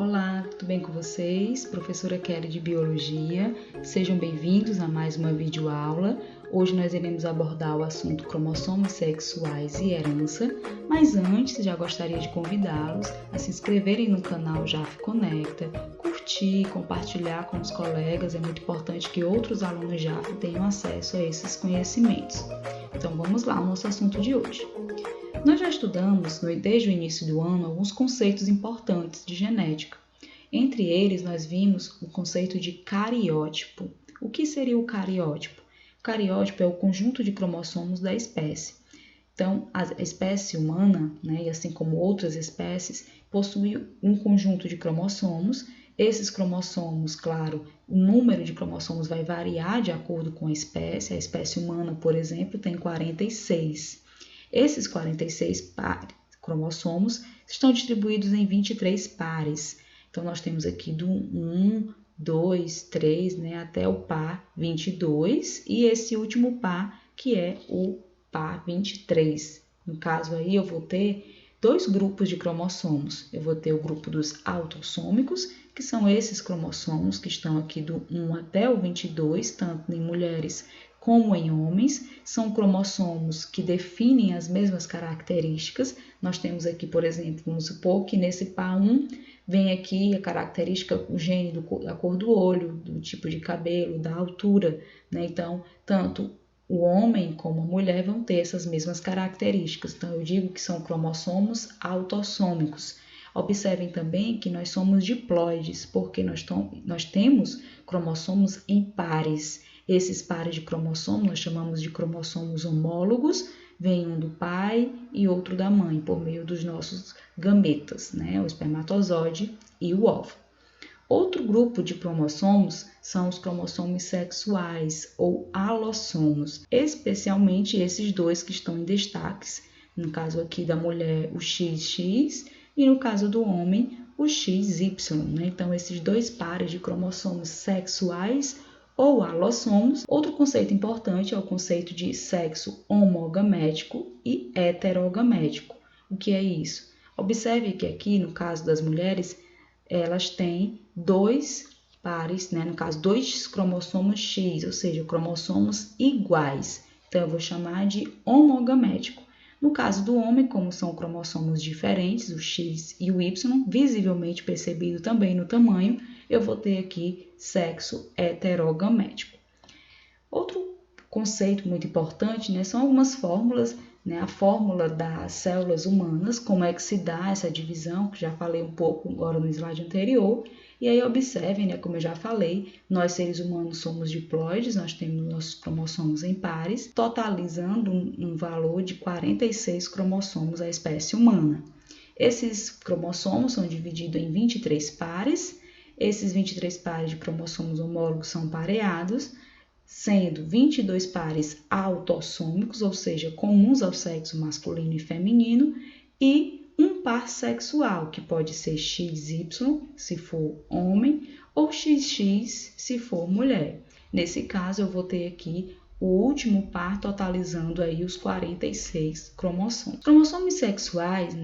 Olá, tudo bem com vocês? Professora Kelly de Biologia. Sejam bem-vindos a mais uma videoaula. Hoje nós iremos abordar o assunto cromossomos sexuais e herança, mas antes já gostaria de convidá-los a se inscreverem no canal JAF Conecta, curtir, compartilhar com os colegas. É muito importante que outros alunos JAF tenham acesso a esses conhecimentos. Então vamos lá ao nosso assunto de hoje. Nós já estudamos, desde o início do ano, alguns conceitos importantes de genética. Entre eles, nós vimos o conceito de cariótipo. O que seria o cariótipo? O cariótipo é o conjunto de cromossomos da espécie. Então, a espécie humana, e assim como outras espécies, possui um conjunto de cromossomos. Esses cromossomos, claro, o número de cromossomos vai variar de acordo com a espécie. A espécie humana, por exemplo, tem 46. Esses 46 cromossomos estão distribuídos em 23 pares. Então, nós temos aqui do 1, 2, 3, até o par 22 e esse último par que é o par 23. No caso aí, eu vou ter dois grupos de cromossomos. Eu vou ter o grupo dos autossômicos, que são esses cromossomos que estão aqui do 1 até o 22, tanto em mulheres como em homens. São cromossomos que definem as mesmas características. Nós temos aqui, por exemplo, vamos supor que nesse par 1 vem aqui a característica, o gene da cor do olho, do tipo de cabelo, da altura, Então, tanto o homem como a mulher vão ter essas mesmas características. Então, eu digo que são cromossomos autossômicos. Observem também que nós somos diploides, porque nós temos cromossomos em pares. Esses pares de cromossomos nós chamamos de cromossomos homólogos, vem um do pai e outro da mãe, por meio dos nossos gametas, o espermatozoide e o óvulo. Outro grupo de cromossomos são os cromossomos sexuais ou alossomos, especialmente esses dois que estão em destaques, no caso aqui da mulher o XX e no caso do homem o XY. Então esses dois pares de cromossomos sexuais ou alossomos. Outro conceito importante é o conceito de sexo homogamético e heterogamético. O que é isso? Observe que aqui, no caso das mulheres, elas têm dois pares, no caso, dois cromossomos X, ou seja, cromossomos iguais. Então, eu vou chamar de homogamético. No caso do homem, como são cromossomos diferentes, o X e o Y, visivelmente percebido também no tamanho, eu vou ter aqui sexo heterogamético. Outro conceito muito importante, são algumas fórmulas, a fórmula das células humanas, como é que se dá essa divisão, que já falei um pouco agora no slide anterior. E aí observem, como eu já falei, nós seres humanos somos diploides, nós temos nossos cromossomos em pares, totalizando um valor de 46 cromossomos a espécie humana. Esses cromossomos são divididos em 23 pares. Esses 23 pares de cromossomos homólogos são pareados, sendo 22 pares autossômicos, ou seja, comuns ao sexo masculino e feminino, e um par sexual, que pode ser XY, se for homem, ou XX, se for mulher. Nesse caso, eu vou ter aqui o último par totalizando aí os 46 cromossomos. Cromossomos sexuais,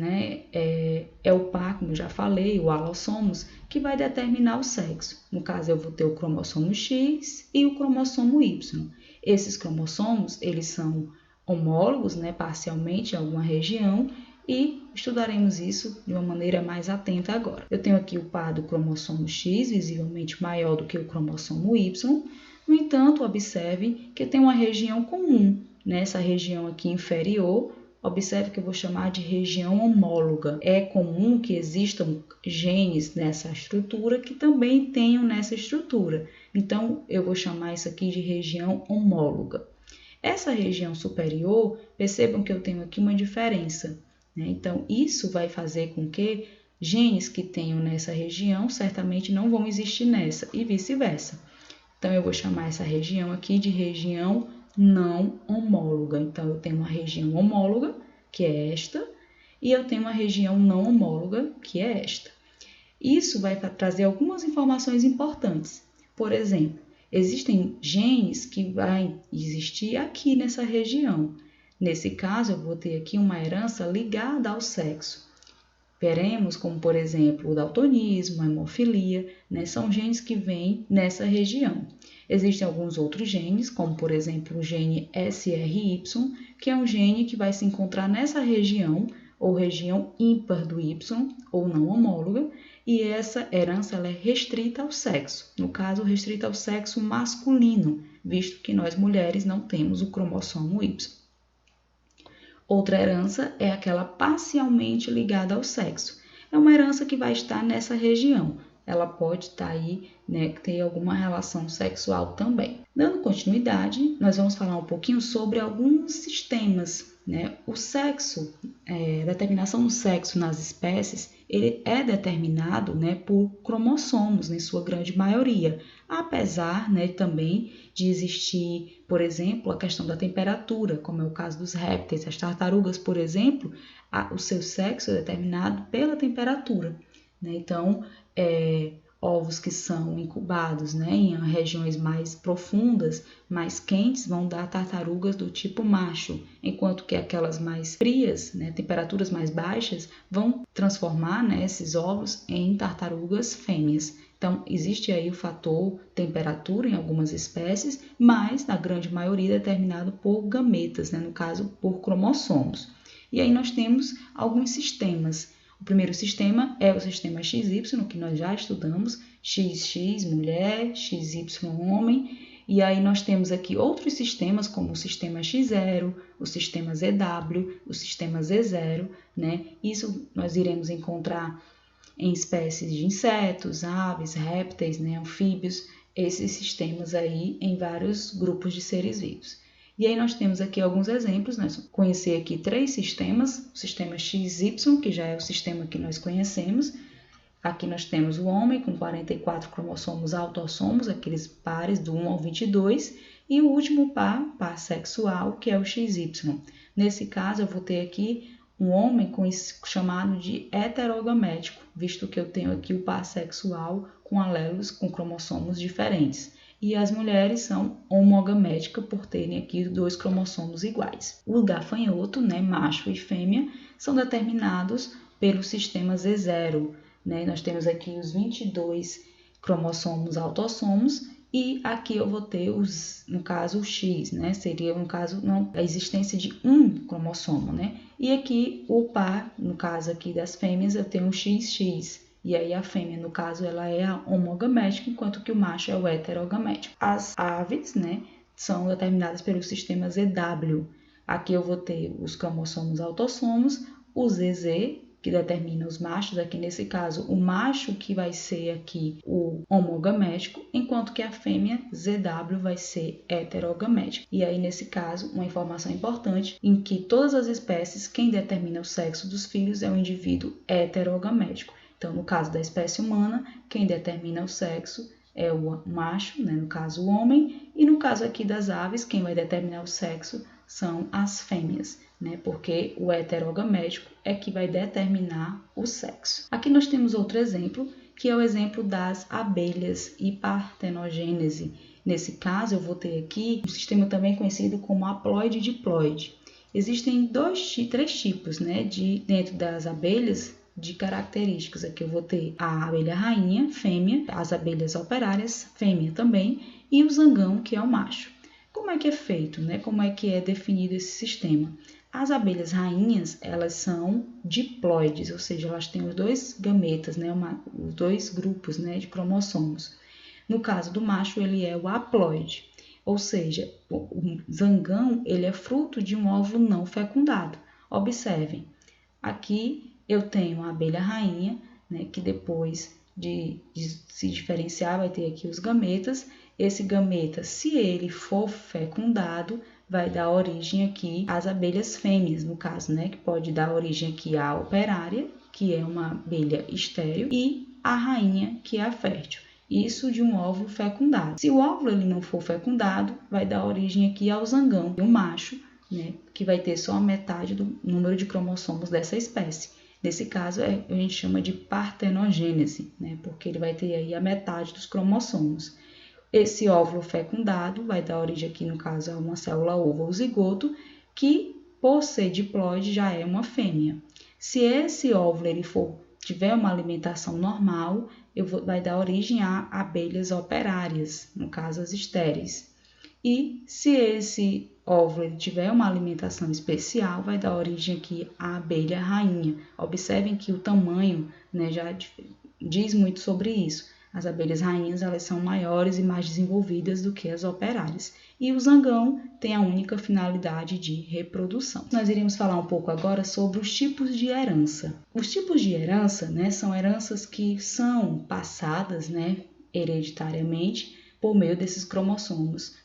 é o par, como eu já falei, o alossomos, que vai determinar o sexo. No caso, eu vou ter o cromossomo X e o cromossomo Y. Esses cromossomos, eles são homólogos, parcialmente em alguma região, e estudaremos isso de uma maneira mais atenta agora. Eu tenho aqui o par do cromossomo X, visivelmente maior do que o cromossomo Y. No entanto, observe que tem uma região comum, nessa região aqui inferior. Observe que eu vou chamar de região homóloga. É comum que existam genes nessa estrutura que também tenham nessa estrutura. Então, eu vou chamar isso aqui de região homóloga. Essa região superior, percebam que eu tenho aqui uma diferença. Então, isso vai fazer com que genes que tenham nessa região certamente não vão existir nessa e vice-versa. Então, eu vou chamar essa região aqui de região não homóloga. Então, eu tenho uma região homóloga, que é esta, e eu tenho uma região não homóloga, que é esta. Isso vai trazer algumas informações importantes. Por exemplo, existem genes que vão existir aqui nessa região. Nesse caso, eu vou ter aqui uma herança ligada ao sexo. veremos, como por exemplo o daltonismo, a hemofilia, né? São genes que vêm nessa região. Existem alguns outros genes, como por exemplo o gene SRY, que é um gene que vai se encontrar nessa região, ou região ímpar do Y, ou não homóloga, e essa herança ela é restrita ao sexo, no caso restrita ao sexo masculino, visto que nós mulheres não temos o cromossomo Y. Outra herança é aquela parcialmente ligada ao sexo. É uma herança que vai estar nessa região. Ela pode estar aí, né, ter alguma relação sexual também. Dando continuidade, nós vamos falar um pouquinho sobre alguns sistemas, né? O sexo, a determinação do sexo nas espécies, ele é determinado, né, por cromossomos, em sua grande maioria, apesar, né, também de existir, por exemplo, a questão da temperatura, como é o caso dos répteis. As tartarugas, por exemplo, o seu sexo é determinado pela temperatura, né? Então, ovos que são incubados, né, em regiões mais profundas, mais quentes, vão dar tartarugas do tipo macho, enquanto que aquelas mais frias, né, temperaturas mais baixas, vão transformar, né, esses ovos em tartarugas fêmeas. Então, existe aí o fator temperatura em algumas espécies, mas na grande maioria determinado por gametas, né, no caso por cromossomos. E aí nós temos alguns sistemas. O primeiro sistema é o sistema XY, que nós já estudamos, XX mulher, XY homem, e aí nós temos aqui outros sistemas, como o sistema X0, o sistema ZW, o sistema Z0, né? Isso nós iremos encontrar em espécies de insetos, aves, répteis, né? Anfíbios, esses sistemas aí em vários grupos de seres vivos. E aí nós temos aqui alguns exemplos, nós conhecemos aqui 3 sistemas, o sistema XY, que já é o sistema que nós conhecemos. Aqui nós temos o homem com 44 cromossomos autossomos, aqueles pares do 1 ao 22, e o último par sexual, que é o XY. Nesse caso eu vou ter aqui um homem chamado de heterogamético, visto que eu tenho aqui o par sexual com alelos com cromossomos diferentes. E as mulheres são homogaméticas por terem aqui 2 cromossomos iguais. O gafanhoto, né, macho e fêmea, são determinados pelo sistema Z0. Né? Nós temos aqui os 22 cromossomos autossomos e aqui eu vou ter, no caso, o X, né? Seria, no caso, a existência de um cromossomo. Né? E aqui o par, no caso aqui das fêmeas, eu tenho um XX. E aí a fêmea, no caso, ela é a homogamética, enquanto que o macho é o heterogamético. As aves, né, são determinadas pelo sistema ZW. Aqui eu vou ter os cromossomos autossomos, o ZZ, que determina os machos, aqui nesse caso o macho que vai ser aqui o homogamético, enquanto que a fêmea ZW vai ser heterogamética. E aí nesse caso, uma informação importante, em que todas as espécies, quem determina o sexo dos filhos é o indivíduo heterogamético. Então, no caso da espécie humana, quem determina o sexo é o macho, né, no caso o homem, e no caso aqui das aves, quem vai determinar o sexo são as fêmeas, né, porque o heterogamético é que vai determinar o sexo. Aqui nós temos outro exemplo, que é o exemplo das abelhas e partenogênese. Nesse caso, eu vou ter aqui um sistema também conhecido como haploide e diploide. Existem 3 tipos, né, dentro das abelhas, de características. Aqui eu vou ter a abelha rainha, fêmea, as abelhas operárias, fêmea também, e o zangão, que é o macho. Como é que é feito, né? Como é que é definido esse sistema? As abelhas rainhas, elas são diploides, ou seja, elas têm os 2 gametas, né? Os 2 grupos, né, de cromossomos. No caso do macho, ele é o haploide, ou seja, o zangão, ele é fruto de um óvulo não fecundado. Observem, aqui eu tenho a abelha rainha, né, que depois de se diferenciar vai ter aqui os gametas. Esse gameta, se ele for fecundado, vai dar origem aqui às abelhas fêmeas, no caso, né, que pode dar origem aqui à operária, que é uma abelha estéril, e a rainha, que é a fértil. Isso de um óvulo fecundado. Se o óvulo ele não for fecundado, vai dar origem aqui ao zangão, um macho, né, que vai ter só a metade do número de cromossomos dessa espécie. Nesse caso, a gente chama de partenogênese, né? Porque ele vai ter aí a metade dos cromossomos. Esse óvulo fecundado vai dar origem aqui, no caso, a uma célula ovo ou zigoto, que, por ser diploide, já é uma fêmea. Se esse óvulo tiver uma alimentação normal, vai dar origem a abelhas operárias, no caso as estéreis. E se esse óvulo tiver uma alimentação especial, vai dar origem aqui à abelha rainha. Observem que o tamanho, né, já diz muito sobre isso. As abelhas rainhas, elas são maiores e mais desenvolvidas do que as operárias. E o zangão tem a única finalidade de reprodução. Nós iremos falar um pouco agora sobre os tipos de herança. Os tipos de herança, né, são heranças que são passadas, né, hereditariamente por meio desses cromossomos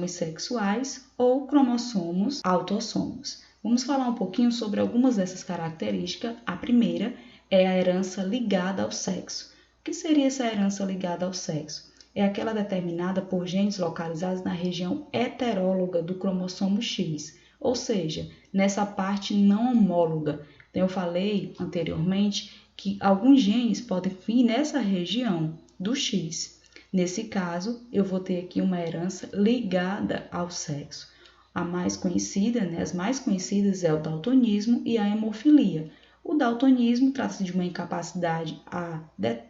sexuais ou cromossomos autossomos. Vamos falar um pouquinho sobre algumas dessas características. A primeira é a herança ligada ao sexo. O que seria essa herança ligada ao sexo? É aquela determinada por genes localizados na região heteróloga do cromossomo X, ou seja, nessa parte não homóloga. Então, eu falei anteriormente que alguns genes podem vir nessa região do X. Nesse caso, eu vou ter aqui uma herança ligada ao sexo. A mais conhecida, né, as mais conhecidas é o daltonismo e a hemofilia. O daltonismo trata-se de uma incapacidade à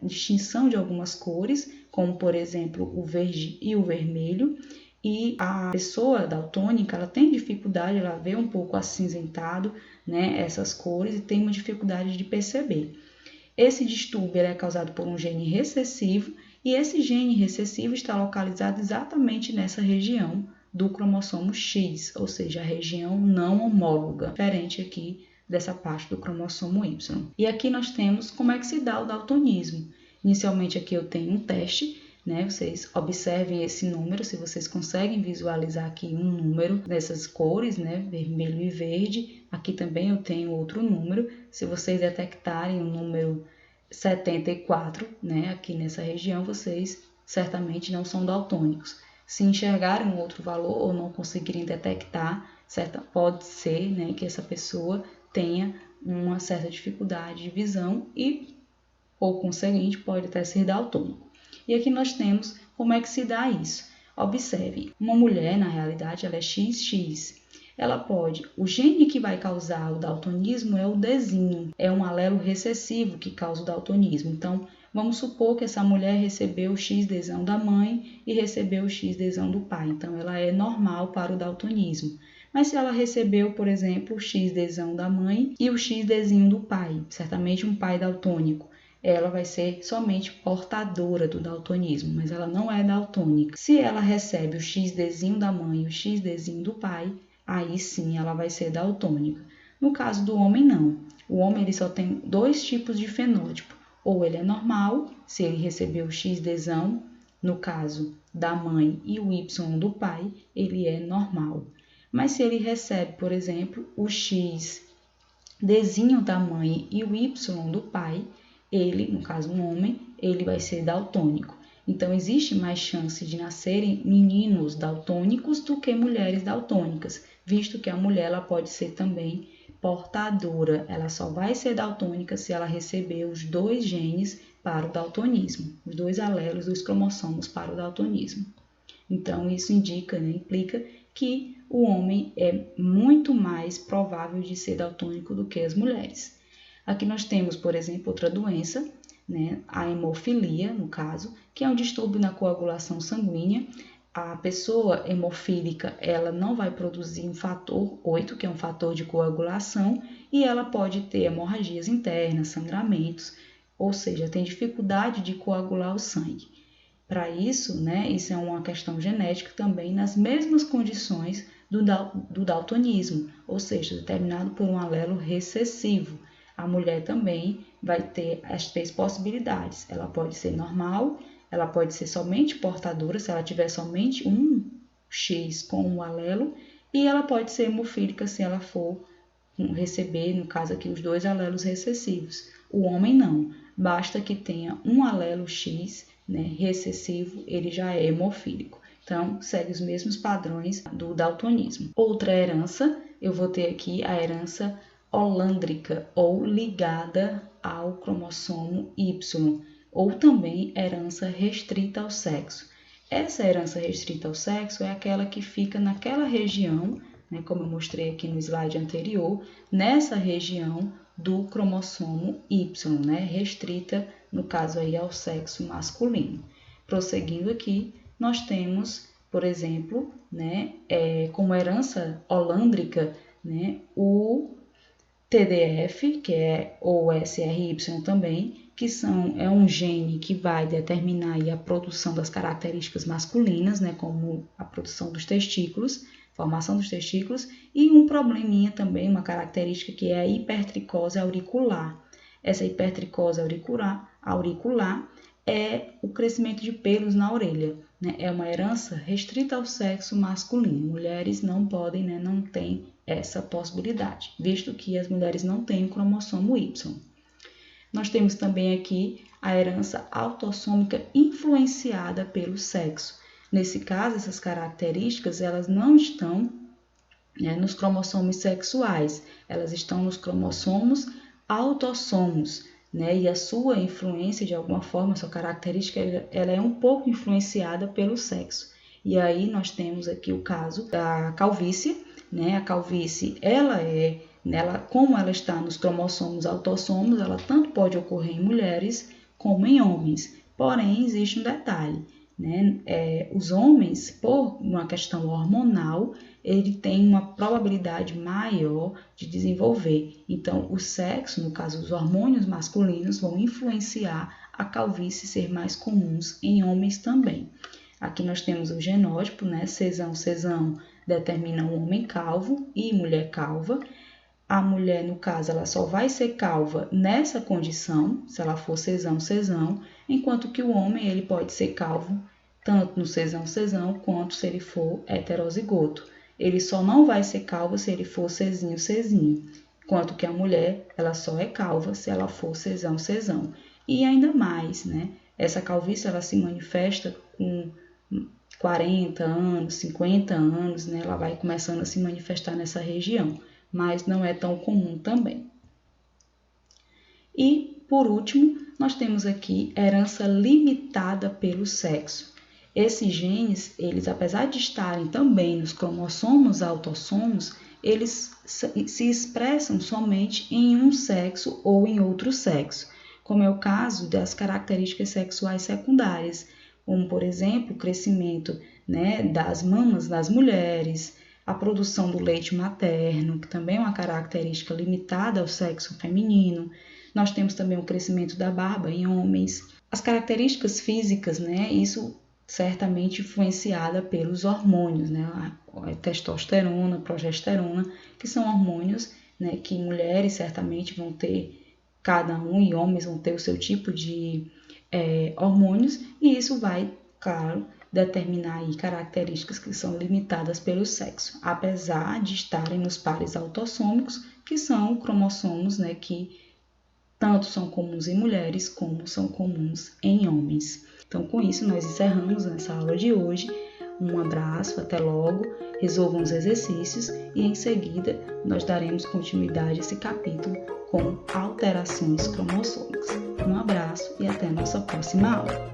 distinção de algumas cores, como por exemplo o verde e o vermelho, e a pessoa daltônica ela tem dificuldade, ela vê um pouco acinzentado, né, essas cores e tem uma dificuldade de perceber. Esse distúrbio é causado por um gene recessivo e esse gene recessivo está localizado exatamente nessa região do cromossomo X, ou seja, a região não homóloga, diferente aqui dessa parte do cromossomo Y. E aqui nós temos como é que se dá o daltonismo. Inicialmente aqui eu tenho um teste, né? Vocês observem esse número, se vocês conseguem visualizar aqui um número dessas cores, né? Vermelho e verde. Aqui também eu tenho outro número. Se vocês detectarem o número 74, né? Aqui nessa região, vocês certamente não são daltônicos. Se enxergarem um outro valor ou não conseguirem detectar, pode ser, né, que essa pessoa tenha uma certa dificuldade de visão e, por conseguinte, pode até ser daltônico. E aqui nós temos como é que se dá isso. Observe, uma mulher, na realidade, ela é XX. O gene que vai causar o daltonismo é o Dzinho, é um alelo recessivo que causa o daltonismo. Então, vamos supor que essa mulher recebeu o XDzão da mãe e recebeu o XDzão do pai. Então, ela é normal para o daltonismo. Mas se ela recebeu, por exemplo, o XDzão da mãe e o XDzinho do pai, certamente um pai daltônico, ela vai ser somente portadora do daltonismo, mas ela não é daltônica. Se ela recebe o XDzinho da mãe e o XDzinho do pai, aí sim ela vai ser daltônica. No caso do homem, não. O homem ele só tem dois tipos de fenótipo. Ou ele é normal, se ele recebeu o XDzão, no caso da mãe, e o Y do pai, ele é normal. Mas se ele recebe, por exemplo, o XDzinho da mãe e o Y do pai, ele, no caso um homem, ele vai ser daltônico. Então, existe mais chance de nascerem meninos daltônicos do que mulheres daltônicas, visto que a mulher ela pode ser também portadora. Ela só vai ser daltônica se ela receber os dois genes para o daltonismo, os dois alelos dos cromossomos para o daltonismo. Então, isso implica que o homem é muito mais provável de ser daltônico do que as mulheres. Aqui nós temos, por exemplo, outra doença, né, a hemofilia, no caso, que é um distúrbio na coagulação sanguínea. A pessoa hemofílica, ela não vai produzir um fator 8, que é um fator de coagulação, e ela pode ter hemorragias internas, sangramentos, ou seja, tem dificuldade de coagular o sangue. Para isso, né, isso é uma questão genética também nas mesmas condições do daltonismo, ou seja, determinado por um alelo recessivo. A mulher também vai ter as três possibilidades. Ela pode ser normal, ela pode ser somente portadora, se ela tiver somente um X com um alelo, e ela pode ser hemofílica se ela for receber, no caso aqui, os dois alelos recessivos. O homem não, basta que tenha um alelo X, né, recessivo, ele já é hemofílico. Então, segue os mesmos padrões do daltonismo. Outra herança, eu vou ter aqui a herança holândrica ou ligada ao cromossomo Y, ou também herança restrita ao sexo. Essa herança restrita ao sexo é aquela que fica naquela região, né, como eu mostrei aqui no slide anterior, nessa região do cromossomo Y, né, restrita, no caso aí, ao sexo masculino. Prosseguindo aqui, nós temos, por exemplo, né, como herança holândrica, né, o TDF, que é ou SRY também, que é um gene que vai determinar aí a produção das características masculinas, né, como a produção dos testículos, formação dos testículos, e um probleminha também, uma característica que é a hipertricose auricular. Essa hipertricose auricular é o crescimento de pelos na orelha, né? É uma herança restrita ao sexo masculino. Mulheres não podem, né, não têm essa possibilidade, visto que as mulheres não têm o cromossomo Y. Nós temos também aqui a herança autossômica influenciada pelo sexo. Nesse caso, essas características elas não estão, né, nos cromossomos sexuais, elas estão nos cromossomos autossomos, né? E a sua influência, de alguma forma, a sua característica, ela é um pouco influenciada pelo sexo. E aí nós temos aqui o caso da calvície, né? A calvície, como ela está nos cromossomos autossomos, ela tanto pode ocorrer em mulheres como em homens. Porém, existe um detalhe, né? Os homens, por uma questão hormonal, ele tem uma probabilidade maior de desenvolver. Então, o sexo, no caso, os hormônios masculinos, vão influenciar a calvície ser mais comuns em homens também. Aqui nós temos o genótipo, né? Cesão determina um homem calvo e mulher calva. A mulher, no caso, ela só vai ser calva nessa condição, se ela for cesão, enquanto que o homem ele pode ser calvo tanto no cesão, quanto se ele for heterozigoto. Ele só não vai ser calvo se ele for cesinho, enquanto que a mulher ela só é calva se ela for cesão. E ainda mais, né? Essa calvície ela se manifesta com 40 anos, 50 anos, né? Ela vai começando a se manifestar nessa região, mas não é tão comum também. E, por último, nós temos aqui herança limitada pelo sexo. Esses genes, eles, apesar de estarem também nos cromossomos autossomos, eles se expressam somente em um sexo ou em outro sexo, como é o caso das características sexuais secundárias, como, por exemplo, o crescimento, né, das mamas das mulheres, a produção do leite materno, que também é uma característica limitada ao sexo feminino. Nós temos também o crescimento da barba em homens. As características físicas, né, isso certamente influenciada pelos hormônios, né, a testosterona, progesterona, que são hormônios, né, que mulheres certamente vão ter, cada um, e homens vão ter o seu tipo de hormônios, e isso vai, claro, determinar aí características que são limitadas pelo sexo, apesar de estarem nos pares autossômicos, que são cromossomos, né, que tanto são comuns em mulheres como são comuns em homens. Então, com isso, nós encerramos essa aula de hoje. Um abraço, até logo, resolvam os exercícios e em seguida nós daremos continuidade a esse capítulo com alterações cromossômicas. Um abraço e até a nossa próxima aula.